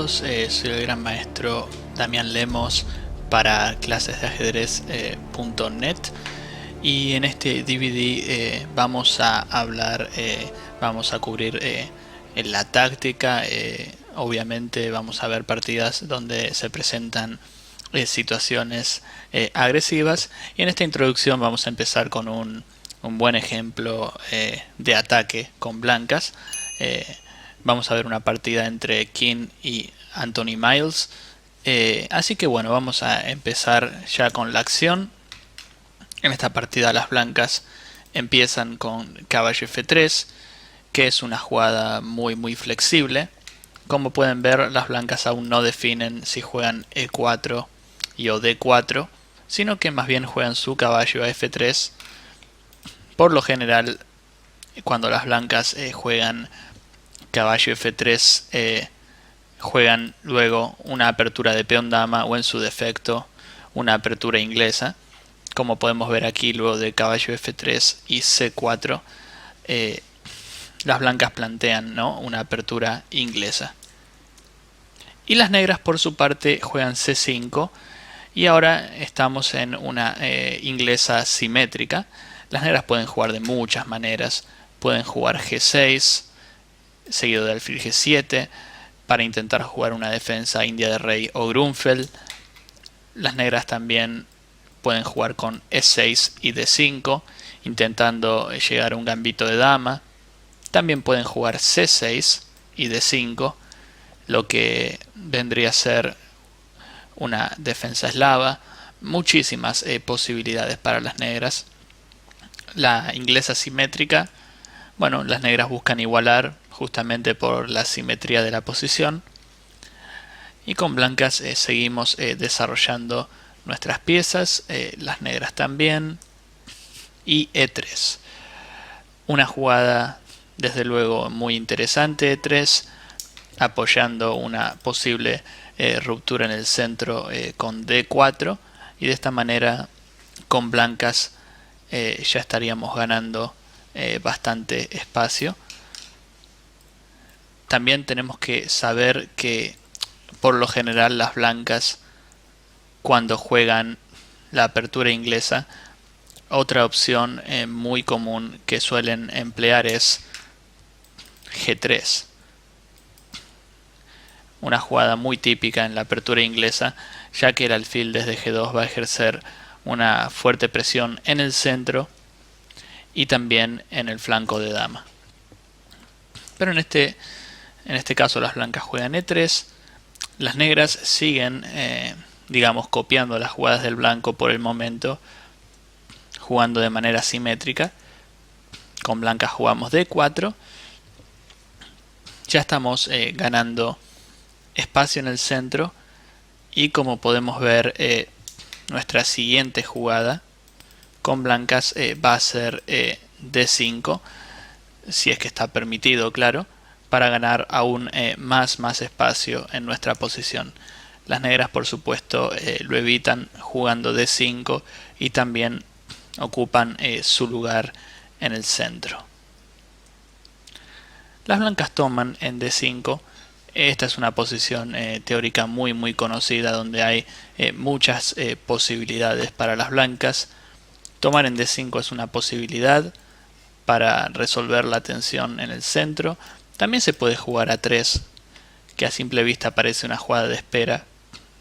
todos, soy el gran maestro Damián Lemos para clases de ajedrez.net y en este DVD vamos a hablar, vamos a cubrir la táctica. Obviamente vamos a ver partidas donde se presentan situaciones agresivas, y en esta introducción vamos a empezar con un buen ejemplo de ataque con blancas. Vamos a ver una partida entre King y Anthony Miles. Así que bueno, vamos a empezar ya con la acción. En esta partida las blancas empiezan con caballo F3, que es una jugada muy flexible. Como pueden ver, las blancas aún no definen si juegan E4 y o D4, sino que más bien juegan su caballo a F3. Por lo general, cuando las blancas juegan caballo F3, juegan luego una apertura de peón dama, o en su defecto una apertura inglesa. Como podemos ver aquí, luego de caballo F3 y C4, las blancas plantean, ¿no?, una apertura inglesa. Y las negras por su parte juegan C5, y ahora estamos en una inglesa simétrica. Las negras pueden jugar de muchas maneras. Pueden jugar G6 seguido de alfil G7 para intentar jugar una defensa india de rey o Grunfeld. Las negras también pueden jugar con E6 y D5 intentando llegar a un gambito de dama. También pueden jugar C6 y D5, lo que vendría a ser una defensa eslava. Muchísimas posibilidades para las negras. La inglesa simétrica, bueno, las negras buscan igualar justamente por la simetría de la posición. Y con blancas seguimos desarrollando nuestras piezas, las negras también. Y E3, una jugada desde luego muy interesante. E3, apoyando una posible ruptura en el centro con D4, y de esta manera con blancas ya estaríamos ganando bastante espacio. También tenemos que saber que por lo general las blancas, cuando juegan la apertura inglesa, otra opción muy común que suelen emplear es G3. Una jugada muy típica en la apertura inglesa, ya que el alfil desde G2 va a ejercer una fuerte presión en el centro y también en el flanco de dama. Pero en este caso las blancas juegan E3. Las negras siguen, digamos, copiando las jugadas del blanco por el momento, jugando de manera simétrica. Con blancas jugamos D4. Ya estamos ganando espacio en el centro, y como podemos ver, nuestra siguiente jugada con blancas va a ser D5, si es que está permitido, claro, para ganar aún más espacio en nuestra posición. Las negras, por supuesto, lo evitan jugando D5 y también ocupan su lugar en el centro. Las blancas toman en D5. Esta es una posición teórica muy conocida, donde hay muchas posibilidades para las blancas. Tomar en D5 es una posibilidad para resolver la tensión en el centro. También se puede jugar a 3, que a simple vista parece una jugada de espera,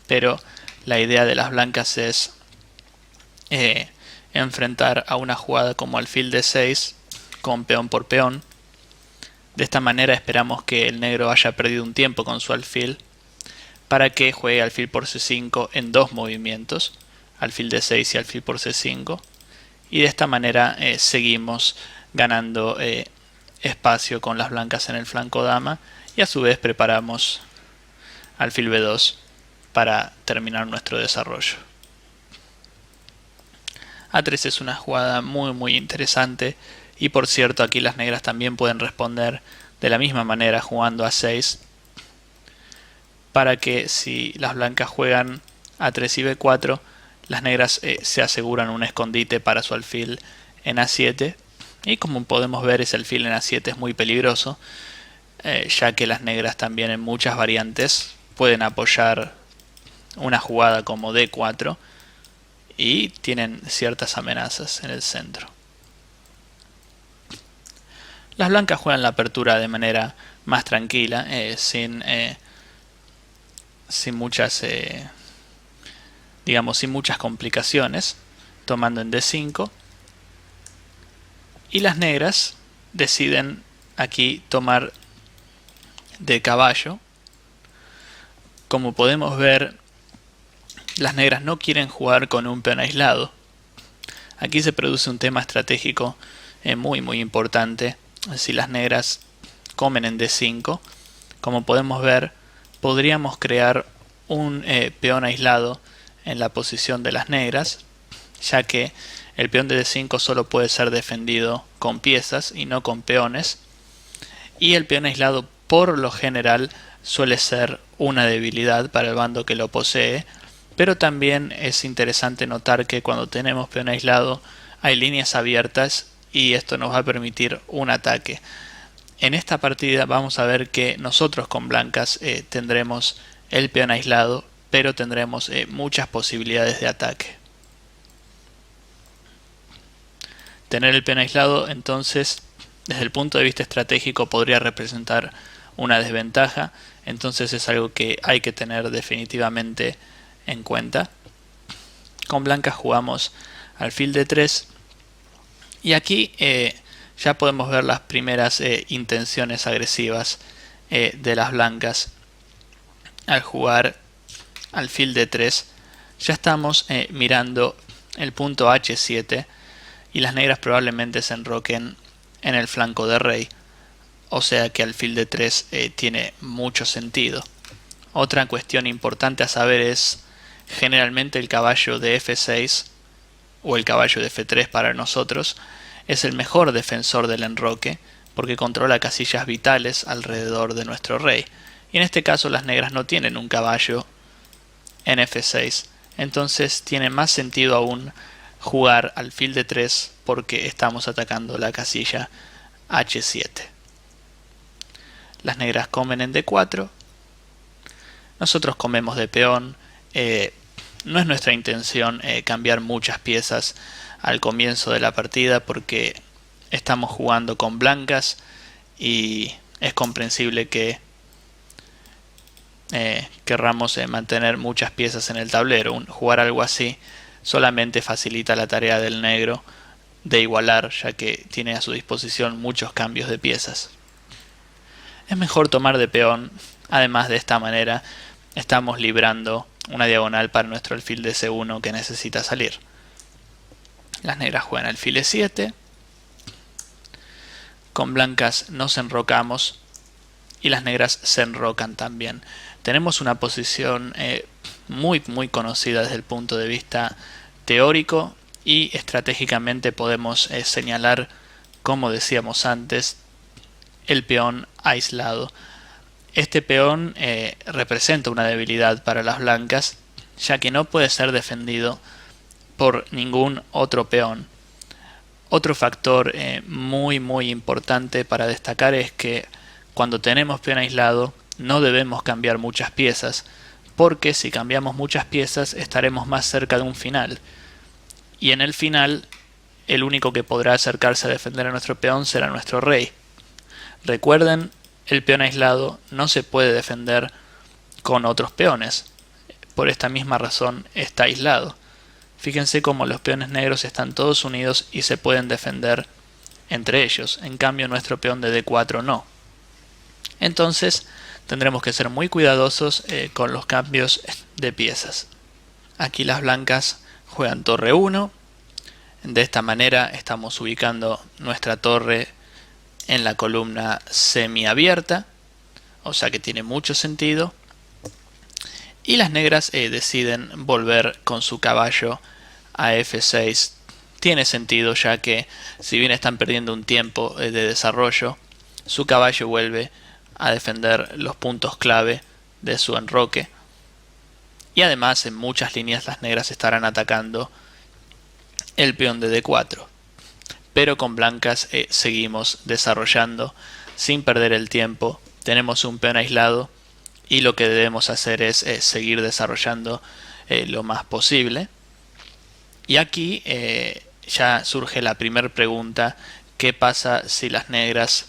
pero la idea de las blancas es enfrentar a una jugada como alfil D6 con peón por peón. De esta manera esperamos que el negro haya perdido un tiempo con su alfil, para que juegue alfil por C5 en dos movimientos, alfil D6 y alfil por C5, y de esta manera seguimos ganando espacio con las blancas en el flanco dama, y a su vez preparamos alfil B2 para terminar nuestro desarrollo. A3 es una jugada muy interesante, y por cierto, aquí las negras también pueden responder de la misma manera jugando A6, para que si las blancas juegan A3 y B4, las negras se aseguran un escondite para su alfil en A7. Y como podemos ver, ese alfil en A7 es muy peligroso, ya que las negras también en muchas variantes pueden apoyar una jugada como D4 y tienen ciertas amenazas en el centro. Las blancas juegan la apertura de manera más tranquila, sin muchas sin muchas complicaciones, tomando en D5, y las negras deciden aquí tomar de caballo. Como podemos ver, las negras no quieren jugar con un peón aislado. Aquí se produce un tema estratégico muy importante. Si las negras comen en D5, como podemos ver, podríamos crear un peón aislado en la posición de las negras, ya que el peón de D5 solo puede ser defendido con piezas y no con peones, y el peón aislado por lo general suele ser una debilidad para el bando que lo posee, pero también es interesante notar que cuando tenemos peón aislado hay líneas abiertas y esto nos va a permitir un ataque. En esta partida vamos a ver que nosotros con blancas tendremos el peón aislado, pero tendremos muchas posibilidades de ataque. Tener el peón aislado, entonces, desde el punto de vista estratégico podría representar una desventaja, entonces es algo que hay que tener definitivamente en cuenta. Con blancas jugamos alfil D3 y aquí ya podemos ver las primeras intenciones agresivas de las blancas. Al jugar alfil D3 ya estamos mirando el punto H7 y las negras probablemente se enroquen en el flanco de rey, o sea que alfil D3 tiene mucho sentido. Otra cuestión importante a saber es, generalmente el caballo de F6 o el caballo de F3 para nosotros es el mejor defensor del enroque porque controla casillas vitales alrededor de nuestro rey, y en este caso las negras no tienen un caballo en F6, entonces tiene más sentido aún jugar alfil D3 porque estamos atacando la casilla H7. Las negras comen en D4, nosotros comemos de peón. No es nuestra intención cambiar muchas piezas al comienzo de la partida porque estamos jugando con blancas y es comprensible que querramos mantener muchas piezas en el tablero. Jugar algo así solamente facilita la tarea del negro de igualar, ya que tiene a su disposición muchos cambios de piezas. Es mejor tomar de peón, además de esta manera estamos librando una diagonal para nuestro alfil de C1 que necesita salir. Las negras juegan alfil E7, con blancas nos enrocamos y las negras se enrocan también. Tenemos una posición muy conocida desde el punto de vista teórico y estratégicamente podemos señalar, como decíamos antes, el peón aislado. Este peón representa una debilidad para las blancas, ya que no puede ser defendido por ningún otro peón. Otro factor muy importante para destacar es que cuando tenemos peón aislado no debemos cambiar muchas piezas, porque si cambiamos muchas piezas estaremos más cerca de un final, y en el final el único que podrá acercarse a defender a nuestro peón será nuestro rey. Recuerden, el peón aislado no se puede defender con otros peones, por esta misma razón está aislado. Fíjense cómo los peones negros están todos unidos y se pueden defender entre ellos, en cambio nuestro peón de D4 no. Entonces tendremos que ser muy cuidadosos con los cambios de piezas. Aquí las blancas juegan torre 1, de esta manera estamos ubicando nuestra torre en la columna semiabierta, o sea que tiene mucho sentido. Y las negras deciden volver con su caballo a F6. Tiene sentido, ya que si bien están perdiendo un tiempo de desarrollo, su caballo vuelve a defender los puntos clave de su enroque. Y además en muchas líneas las negras estarán atacando el peón de D4. Pero con blancas seguimos desarrollando sin perder el tiempo. Tenemos un peón aislado y lo que debemos hacer es seguir desarrollando lo más posible. Y aquí ya surge la primera pregunta: ¿qué pasa si las negras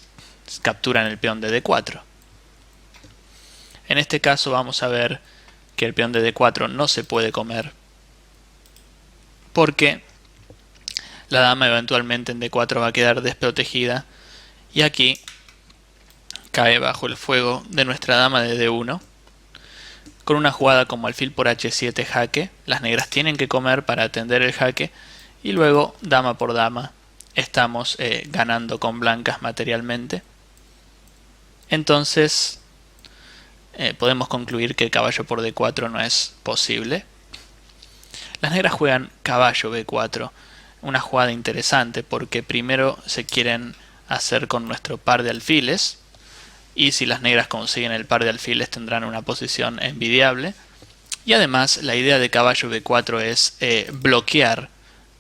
capturan el peón de D4? En este caso vamos a ver que el peón de D4 no se puede comer, porque la dama eventualmente en D4 va a quedar desprotegida, y aquí cae bajo el fuego de nuestra dama de D1. Con una jugada como alfil por H7 jaque, las negras tienen que comer para atender el jaque, y luego dama por dama estamos ganando con blancas materialmente. Entonces podemos concluir que caballo por D4 no es posible. Las negras juegan caballo B4, una jugada interesante porque primero se quieren hacer con nuestro par de alfiles, y si las negras consiguen el par de alfiles tendrán una posición envidiable. Y además la idea de caballo B4 es bloquear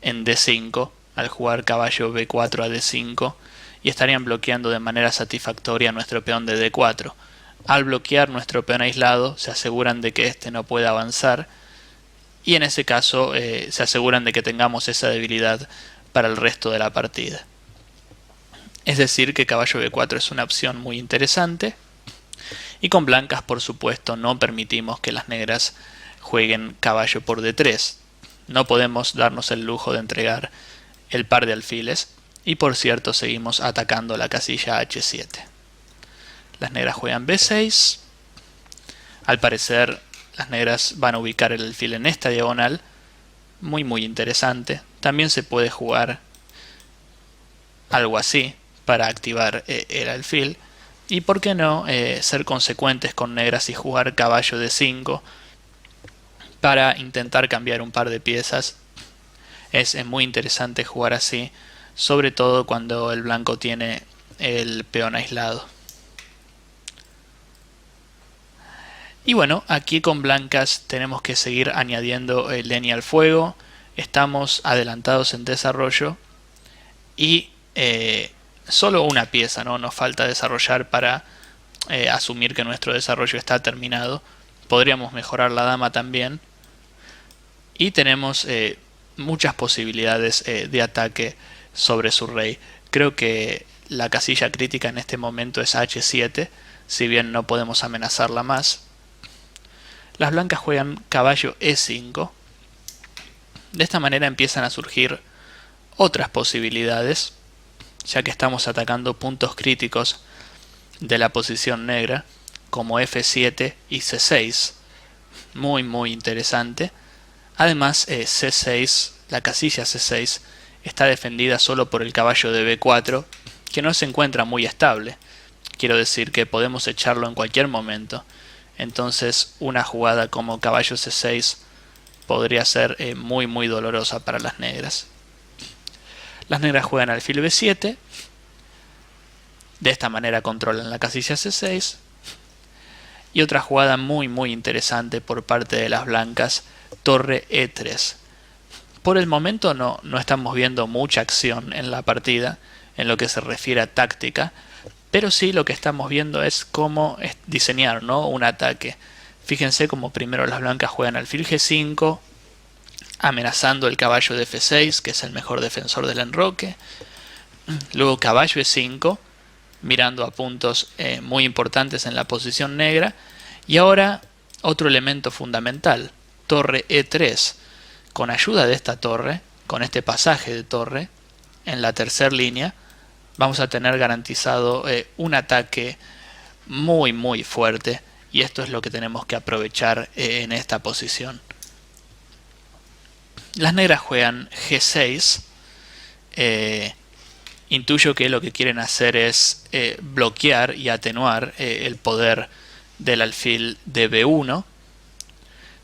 en D5 al jugar caballo B4 a D5, y estarían bloqueando de manera satisfactoria nuestro peón de D4. Al bloquear nuestro peón aislado se aseguran de que éste no pueda avanzar, y en ese caso se aseguran de que tengamos esa debilidad para el resto de la partida. Es decir, que caballo B4 es una opción muy interesante, y con blancas por supuesto no permitimos que las negras jueguen caballo por D3. No podemos darnos el lujo de entregar el par de alfiles, y por cierto seguimos atacando la casilla H7. Las negras juegan B6. Al parecer las negras van a ubicar el alfil en esta diagonal, muy interesante. También se puede jugar algo así para activar el alfil, y por qué no ser consecuentes con negras y jugar caballo D5 para intentar cambiar un par de piezas. Es muy interesante jugar así, sobre todo cuando el blanco tiene el peón aislado. Y bueno, aquí con blancas tenemos que seguir añadiendo leña al fuego. Estamos adelantados en desarrollo, y solo una pieza, ¿no? Nos falta desarrollar para asumir que nuestro desarrollo está terminado. Podríamos mejorar la dama también, y tenemos muchas posibilidades de ataque sobre su rey. Creo que la casilla crítica en este momento es H7, si bien no podemos amenazarla más. Las blancas juegan caballo E5. De esta manera empiezan a surgir otras posibilidades, ya que estamos atacando puntos críticos de la posición negra, como F7 y C6. Muy interesante. Además C6, la casilla C6, está defendida solo por el caballo de B4, que no se encuentra muy estable. Quiero decir que podemos echarlo en cualquier momento. Entonces una jugada como caballo C6 podría ser muy dolorosa para las negras. Las negras juegan alfil B7. De esta manera controlan la casilla C6. Y otra jugada muy interesante por parte de las blancas, torre E3. Por el momento no estamos viendo mucha acción en la partida en lo que se refiere a táctica, pero sí lo que estamos viendo es cómo diseñar, ¿no?, un ataque. Fíjense como primero las blancas juegan alfil G5, amenazando el caballo de F6, que es el mejor defensor del enroque. Luego caballo E5, mirando a puntos muy importantes en la posición negra. Y ahora otro elemento fundamental, torre E3. Con ayuda de esta torre, con este pasaje de torre en la tercera línea, vamos a tener garantizado un ataque muy fuerte, y esto es lo que tenemos que aprovechar en esta posición. Las negras juegan G6. Intuyo que lo que quieren hacer es bloquear y atenuar el poder del alfil de B1.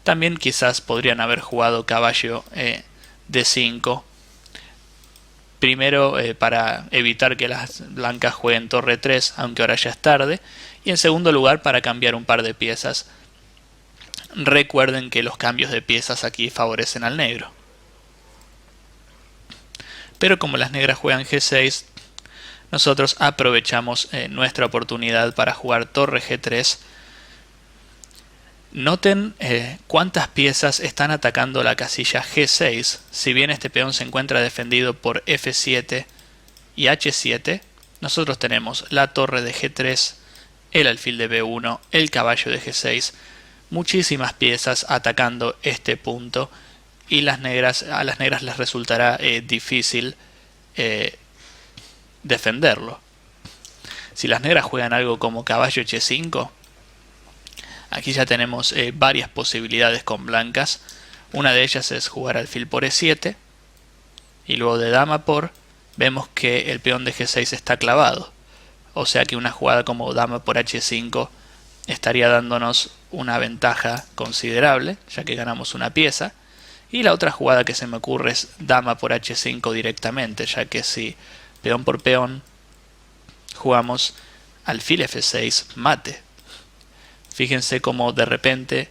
También quizás podrían haber jugado caballo D5. Primero para evitar que las blancas jueguen torre 3, aunque ahora ya es tarde. Y en segundo lugar para cambiar un par de piezas. Recuerden que los cambios de piezas aquí favorecen al negro. Pero como las negras juegan G6, nosotros aprovechamos nuestra oportunidad para jugar torre G3, Noten cuántas piezas están atacando la casilla G6. Si bien este peón se encuentra defendido por F7 y H7, nosotros tenemos la torre de G3, el alfil de B1, el caballo de G6, muchísimas piezas atacando este punto, y a las negras les resultará difícil defenderlo. Si las negras juegan algo como caballo H5, aquí ya tenemos varias posibilidades con blancas. Una de ellas es jugar alfil por E7, y luego de dama por, vemos que el peón de G6 está clavado. O sea que una jugada como dama por H5 estaría dándonos una ventaja considerable, ya que ganamos una pieza. Y la otra jugada que se me ocurre es dama por H5 directamente, ya que si peón por peón jugamos alfil F6 mate. Fíjense cómo de repente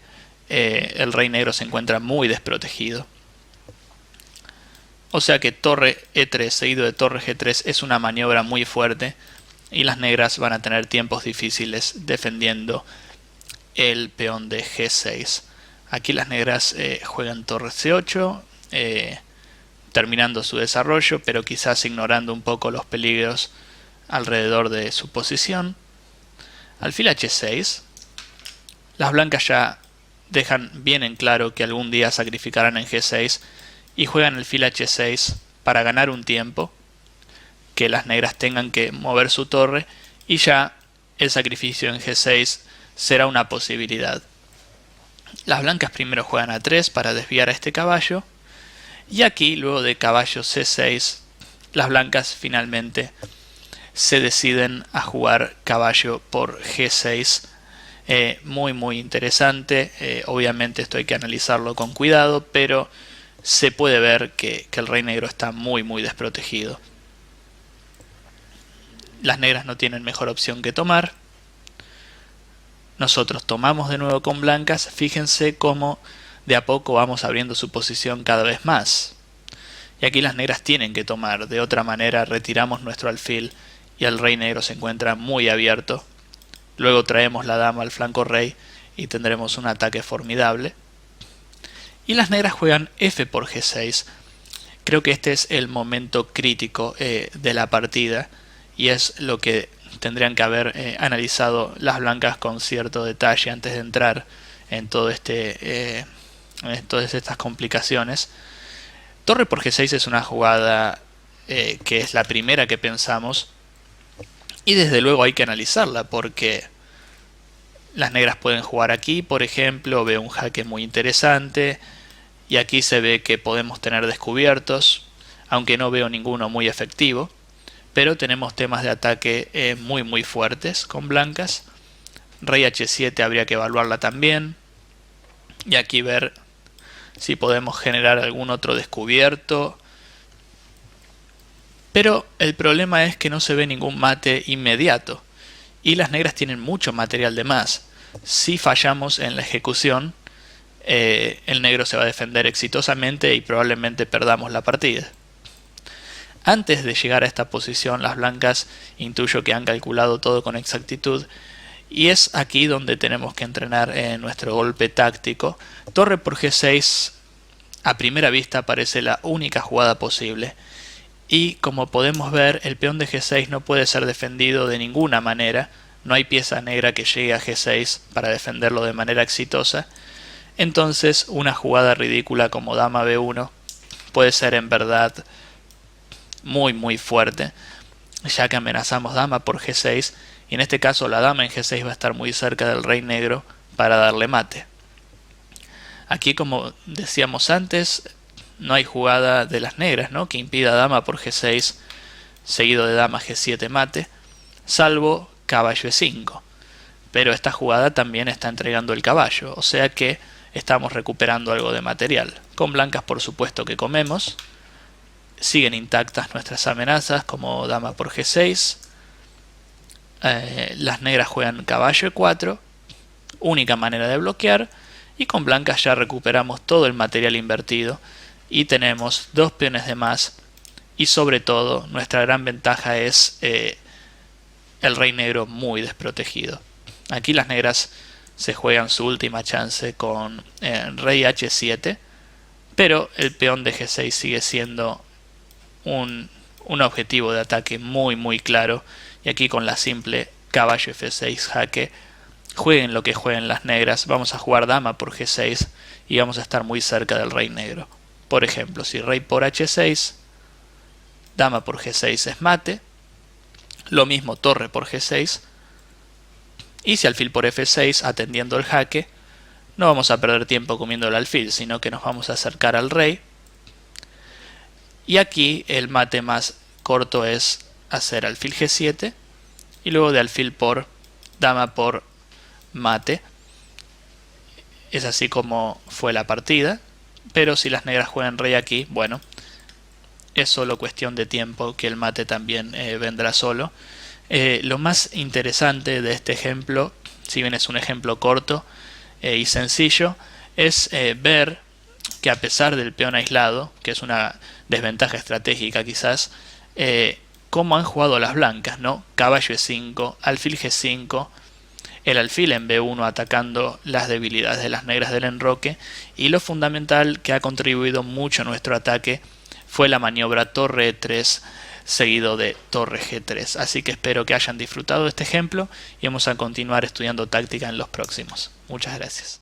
el rey negro se encuentra muy desprotegido. O sea que torre E3 seguido de torre G3 es una maniobra muy fuerte, y las negras van a tener tiempos difíciles defendiendo el peón de G6. Aquí las negras juegan torre C8, terminando su desarrollo, pero quizás ignorando un poco los peligros alrededor de su posición. Alfil H6. Las blancas ya dejan bien en claro que algún día sacrificarán en G6 y juegan alfil H6 para ganar un tiempo, que las negras tengan que mover su torre, y ya el sacrificio en G6 será una posibilidad. Las blancas primero juegan A3 para desviar a este caballo, y aquí luego de caballo C6 las blancas finalmente se deciden a jugar caballo por G6. Muy interesante. Obviamente esto hay que analizarlo con cuidado, pero se puede ver que el rey negro está muy desprotegido. Las negras no tienen mejor opción que tomar. Nosotros tomamos de nuevo con blancas. Fíjense cómo de a poco vamos abriendo su posición cada vez más. Y aquí las negras tienen que tomar, de otra manera retiramos nuestro alfil y el rey negro se encuentra muy abierto. Luego traemos la dama al flanco rey y tendremos un ataque formidable. Y las negras juegan F por G6. Creo que este es el momento crítico de la partida, y es lo que tendrían que haber analizado las blancas con cierto detalle antes de entrar en todo en todas estas complicaciones. Torre por G6 es una jugada que es la primera que pensamos, y desde luego hay que analizarla, porque las negras pueden jugar aquí, por ejemplo, veo un jaque muy interesante, y aquí se ve que podemos tener descubiertos, aunque no veo ninguno muy efectivo, pero tenemos temas de ataque muy fuertes con blancas. Rey H7 habría que evaluarla también, y aquí ver si podemos generar algún otro descubierto. Pero el problema es que no se ve ningún mate inmediato, y las negras tienen mucho material de más. Si fallamos en la ejecución, el negro se va a defender exitosamente y probablemente perdamos la partida. Antes de llegar a esta posición, las blancas intuyo que han calculado todo con exactitud, y es aquí donde tenemos que entrenar nuestro golpe táctico. Torre por G6 a primera vista parece la única jugada posible, y como podemos ver, el peón de G6 no puede ser defendido de ninguna manera. No hay pieza negra que llegue a G6 para defenderlo de manera exitosa. Entonces una jugada ridícula como dama B1 puede ser en verdad muy fuerte, ya que amenazamos dama por G6, y en este caso la dama en G6 va a estar muy cerca del rey negro para darle mate. Aquí, como decíamos antes, no hay jugada de las negras, ¿no?, que impida dama por G6 seguido de dama G7 mate, salvo caballo E5. Pero esta jugada también está entregando el caballo, o sea que estamos recuperando algo de material. Con blancas, por supuesto que comemos. Siguen intactas nuestras amenazas como dama por G6. Las negras juegan caballo E4, única manera de bloquear, y con blancas ya recuperamos todo el material invertido y tenemos dos peones de más, y sobre todo nuestra gran ventaja es el rey negro muy desprotegido. Aquí las negras se juegan su última chance con rey h7, pero el peón de g6 sigue siendo un objetivo de ataque muy claro, y aquí con la simple caballo f6 jaque, jueguen lo que jueguen las negras, vamos a jugar dama por g6 y vamos a estar muy cerca del rey negro. Por ejemplo, si rey por h6, dama por g6 es mate, lo mismo torre por g6, y si alfil por f6 atendiendo el jaque, no vamos a perder tiempo comiendo el alfil, sino que nos vamos a acercar al rey. Y aquí el mate más corto es hacer alfil g7 y luego de alfil por dama por mate. Es así como fue la partida, pero si las negras juegan rey aquí, bueno, es solo cuestión de tiempo que el mate también vendrá solo. Lo más interesante de este ejemplo, si bien es un ejemplo corto y sencillo, es ver que a pesar del peón aislado, que es una desventaja estratégica quizás, cómo han jugado las blancas, ¿no? Caballo e5, alfil g5, el alfil en b1 atacando las debilidades de las negras del enroque, y lo fundamental que ha contribuido mucho a nuestro ataque fue la maniobra torre e3 seguido de torre g3. Así que espero que hayan disfrutado de este ejemplo y vamos a continuar estudiando táctica en los próximos. Muchas gracias.